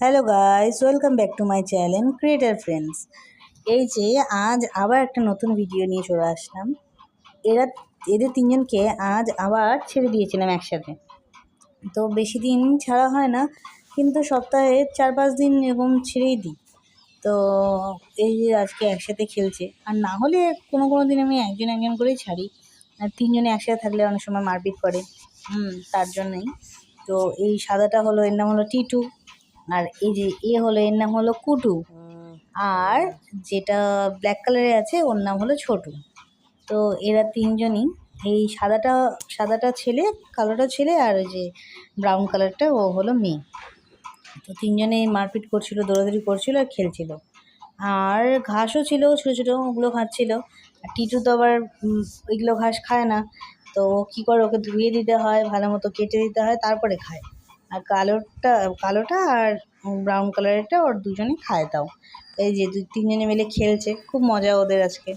Hello guys, welcome back to my channel creator friends. এই যে আজ আবার একটা নতুন ভিডিও নিয়ে চলে আসলাম। এদের তিনজনকে আজ আবার ছেড়ে দিয়েছিলাম একসাথে। তো বেশি দিন ছাড়া হয় না, কিন্তু সপ্তাহে 4-5 দিন এরকম ছেড়েই দিই। তো এই যে আজকে একসাথে খেলছে, আর না হলে কোনো কোনো দিন আমি একজন একজন করেই ছাড়ি। আর তিনজনে একসাথে থাকলে অনেক সময় মারপিট করে, তার জন্যই। তো এই সাদাটা হলো, এর নাম হলো টিটু। আর এই যে হলো, এর নাম হলো কুটু। আর যেটা ব্ল্যাক কালারে আছে ওর নাম হলো ছোটু। তো এরা তিনজনই, এই সাদাটা ছেলে, কালোটা ছেলে, আর ওই যে ব্রাউন কালারটা ও হলো মেয়ে। তো তিনজনে মারপিট করছিল, দৌড়াদৌড়ি করছিল আর খেলছিল। আর ঘাসও ছিল ছোটো ছোটো, ওগুলো খাচ্ছিল। আর টিটু তো আবার ওইগুলো ঘাস খায় না। তো কী করে, ওকে ধুয়ে দিতে হয়, ভালো মতো কেটে দিতে হয়, তারপরে খায়। আর কালোটা আর ব্রাউন কালারেরটা ওর দুজনেই খায়। তাও এই যে তিনজনে মিলে খেলছে, খুব মজা ওদের আজকে।